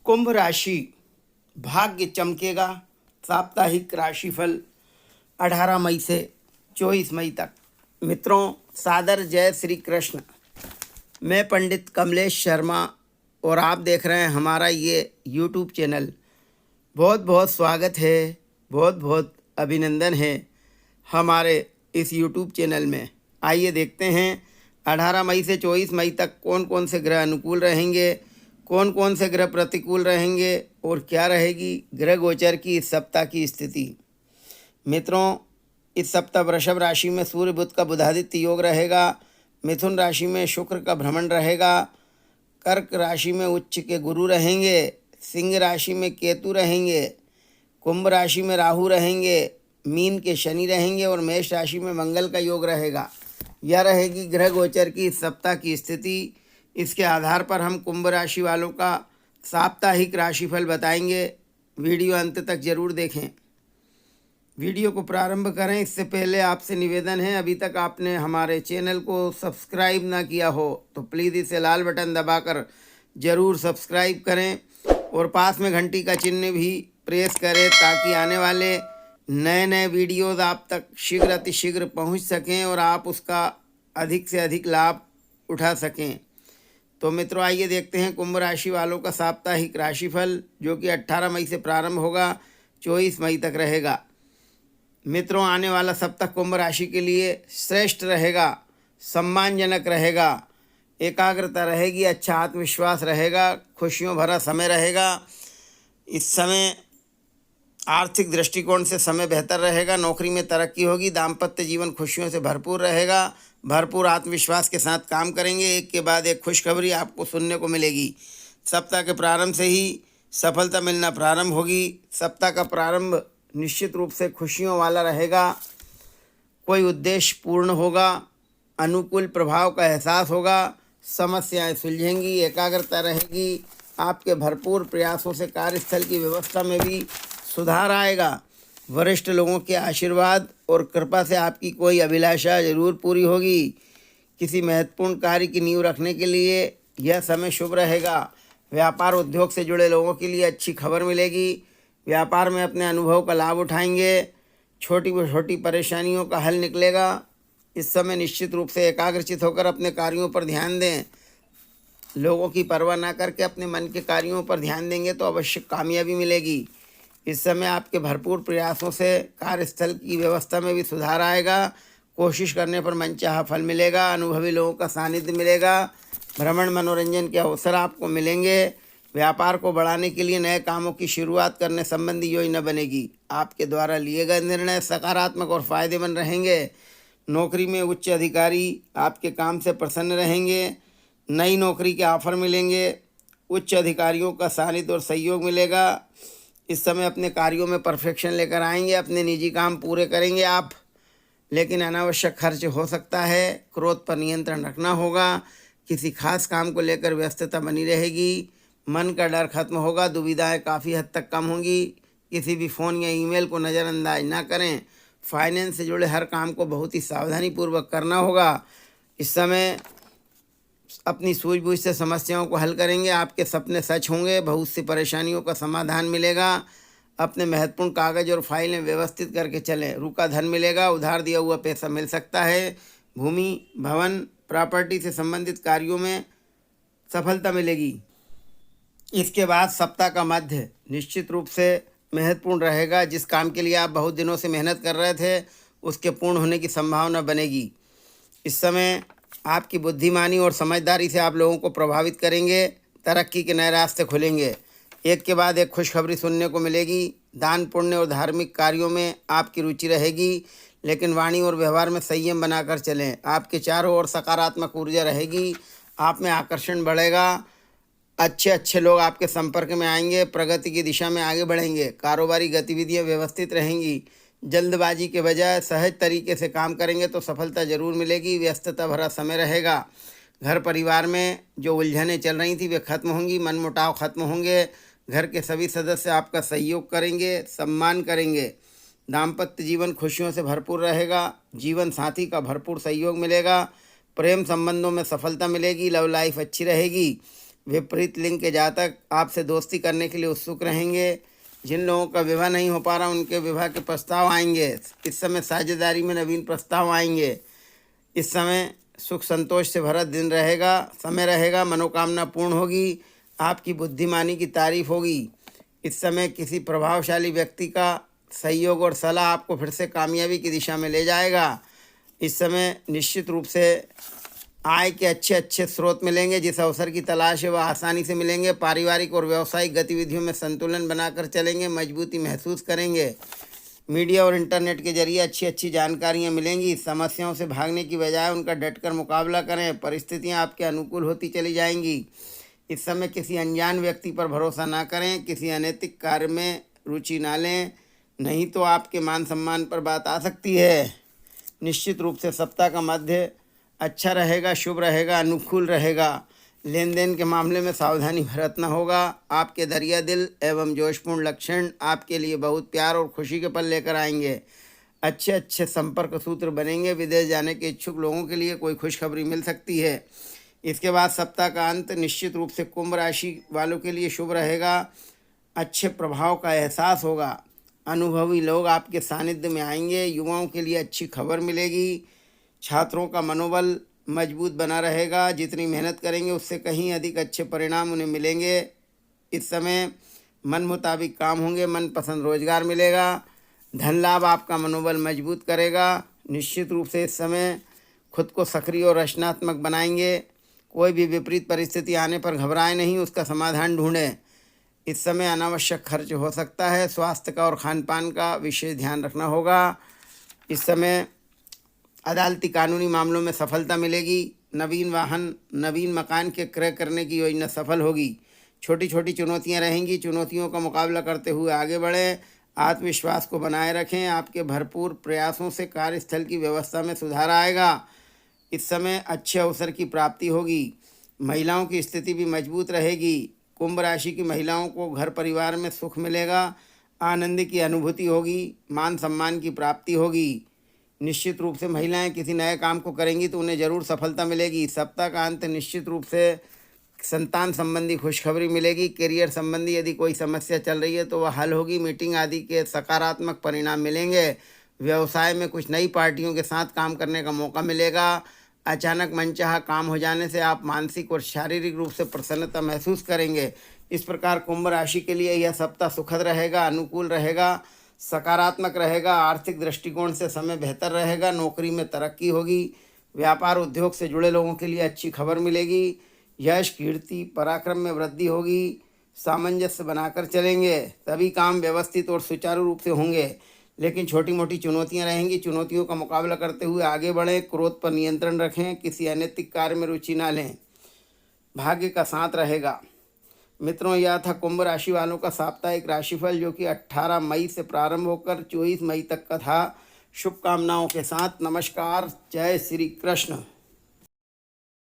कुंभ राशि भाग्य चमकेगा। साप्ताहिक राशिफल 18 मई से 24 मई तक। मित्रों, सादर जय श्री कृष्ण। मैं पंडित कमलेश शर्मा और आप देख रहे हैं हमारा ये यूट्यूब चैनल। बहुत बहुत स्वागत है, बहुत बहुत अभिनंदन है हमारे इस यूट्यूब चैनल में। आइए देखते हैं 18 मई से 24 मई तक कौन कौन से ग्रह अनुकूल रहेंगे, कौन कौन से ग्रह प्रतिकूल रहेंगे और क्या रहेगी ग्रह गोचर की इस सप्ताह की स्थिति। मित्रों, इस सप्ताह वृषभ राशि में सूर्य बुध का बुधादित्य योग रहेगा। मिथुन राशि में शुक्र का भ्रमण रहेगा। कर्क राशि में उच्च के गुरु रहेंगे। सिंह राशि में केतु रहेंगे। कुंभ राशि में राहु रहेंगे। मीन के शनि रहेंगे और मेष राशि में मंगल का योग रहेगा। यह रहेगी ग्रह गोचर की इस सप्ताह की स्थिति। इसके आधार पर हम कुंभ राशि वालों का साप्ताहिक राशिफल बताएंगे। वीडियो अंत तक जरूर देखें। वीडियो को प्रारंभ करें इससे पहले आपसे निवेदन है, अभी तक आपने हमारे चैनल को सब्सक्राइब ना किया हो तो प्लीज़ इसे लाल बटन दबाकर ज़रूर सब्सक्राइब करें और पास में घंटी का चिन्ह भी प्रेस करें ताकि आने वाले नए नए वीडियोज़ आप तक शीघ्र अतिशीघ्र पहुंच सकें और आप उसका अधिक से अधिक लाभ उठा सकें। तो मित्रों, आइए देखते हैं कुंभ राशि वालों का साप्ताहिक राशिफल, जो कि 18 मई से प्रारंभ होगा, 24 मई तक रहेगा। मित्रों, आने वाला सप्ताह कुंभ राशि के लिए श्रेष्ठ रहेगा, सम्मानजनक रहेगा, एकाग्रता रहेगी, अच्छा आत्मविश्वास रहेगा, खुशियों भरा समय रहेगा। इस समय आर्थिक दृष्टिकोण से समय बेहतर रहेगा। नौकरी में तरक्की होगी। दाम्पत्य जीवन खुशियों से भरपूर रहेगा। भरपूर आत्मविश्वास के साथ काम करेंगे। एक के बाद एक खुशखबरी आपको सुनने को मिलेगी। सप्ताह के प्रारंभ से ही सफलता मिलना प्रारंभ होगी। सप्ताह का प्रारंभ निश्चित रूप से खुशियों वाला रहेगा। कोई उद्देश्य पूर्ण होगा। अनुकूल प्रभाव का एहसास होगा। समस्याएं सुलझेंगी। एकाग्रता रहेगी। आपके भरपूर प्रयासों से कार्यस्थल की व्यवस्था में भी सुधार आएगा। वरिष्ठ लोगों के आशीर्वाद और कृपा से आपकी कोई अभिलाषा जरूर पूरी होगी। किसी महत्वपूर्ण कार्य की नींव रखने के लिए यह समय शुभ रहेगा। व्यापार उद्योग से जुड़े लोगों के लिए अच्छी खबर मिलेगी। व्यापार में अपने अनुभव का लाभ उठाएंगे। छोटी छोटी परेशानियों का हल निकलेगा। इस समय निश्चित रूप से एकाग्रचित होकर अपने कार्यों पर ध्यान दें। लोगों की परवाह ना करके अपने मन के कार्यों पर ध्यान देंगे तो अवश्य कामयाबी मिलेगी। इस समय आपके भरपूर प्रयासों से कार्यस्थल की व्यवस्था में भी सुधार आएगा। कोशिश करने पर मनचाहा फल मिलेगा। अनुभवी लोगों का सानिध्य मिलेगा। भ्रमण मनोरंजन के अवसर आपको मिलेंगे। व्यापार को बढ़ाने के लिए नए कामों की शुरुआत करने संबंधी योजना बनेगी। आपके द्वारा लिए गए निर्णय सकारात्मक और फायदेमंद रहेंगे। नौकरी में उच्च अधिकारी आपके काम से प्रसन्न रहेंगे। नई नौकरी के ऑफर मिलेंगे। उच्च अधिकारियों का सानिध्य और सहयोग मिलेगा। इस समय अपने कार्यों में परफेक्शन लेकर आएंगे। अपने निजी काम पूरे करेंगे आप, लेकिन अनावश्यक खर्च हो सकता है। क्रोध पर नियंत्रण रखना होगा। किसी खास काम को लेकर व्यस्तता बनी रहेगी। मन का डर खत्म होगा। दुविधाएं काफ़ी हद तक कम होंगी। किसी भी फ़ोन या ईमेल को नज़रअंदाज ना करें। फाइनेंस से जुड़े हर काम को बहुत ही सावधानीपूर्वक करना होगा। इस समय अपनी सूझबूझ से समस्याओं को हल करेंगे। आपके सपने सच होंगे। बहुत सी परेशानियों का समाधान मिलेगा। अपने महत्वपूर्ण कागज और फाइलें व्यवस्थित करके चलें। रुका धन मिलेगा। उधार दिया हुआ पैसा मिल सकता है। भूमि, भवन, प्रॉपर्टी से संबंधित कार्यों में सफलता मिलेगी। इसके बाद सप्ताह का मध्य निश्चित रूप से महत्वपूर्ण रहेगा। जिस काम के लिए आप बहुत दिनों से मेहनत कर रहे थे उसके पूर्ण होने की संभावना बनेगी। इस समय आपकी बुद्धिमानी और समझदारी से आप लोगों को प्रभावित करेंगे। तरक्की के नए रास्ते खुलेंगे। एक के बाद एक खुशखबरी सुनने को मिलेगी। दान पुण्य और धार्मिक कार्यों में आपकी रुचि रहेगी, लेकिन वाणी और व्यवहार में संयम बनाकर चलें। आपके चारों ओर सकारात्मक ऊर्जा रहेगी। आप में आकर्षण बढ़ेगा। अच्छे अच्छे लोग आपके संपर्क में आएंगे। प्रगति की दिशा में आगे बढ़ेंगे। कारोबारी गतिविधियां व्यवस्थित रहेंगी। जल्दबाजी के बजाय सहज तरीके से काम करेंगे तो सफलता जरूर मिलेगी। व्यस्तता भरा समय रहेगा। घर परिवार में जो उलझनें चल रही थी वे खत्म होंगी। मनमुटाव खत्म होंगे। घर के सभी सदस्य आपका सहयोग करेंगे, सम्मान करेंगे। दाम्पत्य जीवन खुशियों से भरपूर रहेगा। जीवन साथी का भरपूर सहयोग मिलेगा। प्रेम संबंधों में सफलता मिलेगी। लव लाइफ अच्छी रहेगी। विपरीत लिंग के जातक आपसे दोस्ती करने के लिए उत्सुक रहेंगे। जिन लोगों का विवाह नहीं हो पा रहा उनके विवाह के प्रस्ताव आएंगे। इस समय साझेदारी में नवीन प्रस्ताव आएंगे। इस समय सुख संतोष से भरा दिन रहेगा, समय रहेगा, मनोकामना पूर्ण होगी, आपकी बुद्धिमानी की तारीफ होगी। इस समय किसी प्रभावशाली व्यक्ति का सहयोग और सलाह आपको फिर से कामयाबी की दिशा में ले जाएगा। इस समय निश्चित रूप से आय के अच्छे स्रोत मिलेंगे। जिस अवसर की तलाश है वह आसानी से मिलेंगे। पारिवारिक और व्यावसायिक गतिविधियों में संतुलन बनाकर चलेंगे, मजबूती महसूस करेंगे। मीडिया और इंटरनेट के जरिए अच्छी जानकारियां मिलेंगी। समस्याओं से भागने की बजाय उनका डटकर मुकाबला करें। परिस्थितियां आपके अनुकूल होती चली जाएंगी। इस समय किसी अनजान व्यक्ति पर भरोसा ना करें। किसी अनैतिक कार्य में रुचि ना लें, नहीं तो आपके मान सम्मान पर बात आ सकती है। निश्चित रूप से सप्ताह का मध्य अच्छा रहेगा, शुभ रहेगा, अनुकूल रहेगा। लेन देन के मामले में सावधानी बरतना होगा। आपके दरिया दिल एवं जोशपूर्ण लक्षण आपके लिए बहुत प्यार और खुशी के पल लेकर आएंगे। अच्छे संपर्क सूत्र बनेंगे। विदेश जाने के इच्छुक लोगों के लिए कोई खुशखबरी मिल सकती है। इसके बाद सप्ताह का अंत निश्चित रूप से कुंभ राशि वालों के लिए शुभ रहेगा। अच्छे प्रभाव का एहसास होगा। अनुभवी लोग आपके सानिध्य में आएंगे। युवाओं के लिए अच्छी खबर मिलेगी। छात्रों का मनोबल मजबूत बना रहेगा। जितनी मेहनत करेंगे उससे कहीं अधिक अच्छे परिणाम उन्हें मिलेंगे। इस समय मन मुताबिक काम होंगे, मनपसंद रोजगार मिलेगा। धन लाभ आपका मनोबल मजबूत करेगा। निश्चित रूप से इस समय खुद को सक्रिय और रचनात्मक बनाएंगे। कोई भी विपरीत परिस्थिति आने पर घबराएं नहीं, उसका समाधान ढूंढें। इस समय अनावश्यक खर्च हो सकता है। स्वास्थ्य का और खान पान का विशेष ध्यान रखना होगा। इस समय अदालती कानूनी मामलों में सफलता मिलेगी। नवीन वाहन, नवीन मकान के क्रय करने की योजना सफल होगी। छोटी चुनौतियां रहेंगी। चुनौतियों का मुकाबला करते हुए आगे बढ़ें। आत्मविश्वास को बनाए रखें। आपके भरपूर प्रयासों से कार्यस्थल की व्यवस्था में सुधार आएगा। इस समय अच्छे अवसर की प्राप्ति होगी। महिलाओं की स्थिति भी मजबूत रहेगी। कुंभ राशि की महिलाओं को घर परिवार में सुख मिलेगा। आनंद की अनुभूति होगी। मान सम्मान की प्राप्ति होगी। निश्चित रूप से महिलाएं किसी नए काम को करेंगी तो उन्हें ज़रूर सफलता मिलेगी। सप्ताह का अंत निश्चित रूप से संतान संबंधी खुशखबरी मिलेगी। करियर संबंधी यदि कोई समस्या चल रही है तो वह हल होगी। मीटिंग आदि के सकारात्मक परिणाम मिलेंगे। व्यवसाय में कुछ नई पार्टियों के साथ काम करने का मौका मिलेगा। अचानक मनचाहा काम हो जाने से आप मानसिक और शारीरिक रूप से प्रसन्नता महसूस करेंगे। इस प्रकार कुंभ राशि के लिए यह सप्ताह सुखद रहेगा, अनुकूल रहेगा, सकारात्मक रहेगा। आर्थिक दृष्टिकोण से समय बेहतर रहेगा। नौकरी में तरक्की होगी। व्यापार उद्योग से जुड़े लोगों के लिए अच्छी खबर मिलेगी। यश, कीर्ति, पराक्रम में वृद्धि होगी। सामंजस्य बनाकर चलेंगे तभी काम व्यवस्थित और सुचारू रूप से होंगे। लेकिन छोटी मोटी चुनौतियां रहेंगी। चुनौतियों का मुकाबला करते हुए आगे बढ़ें। क्रोध पर नियंत्रण रखें। किसी अनैतिक कार्य में रुचि ना लें। भाग्य का साथ रहेगा। मित्रों, यह था कुंभ राशि वालों का साप्ताहिक राशिफल, जो कि 18 मई से प्रारंभ होकर 24 मई तक का था। शुभकामनाओं के साथ नमस्कार। जय श्री कृष्ण।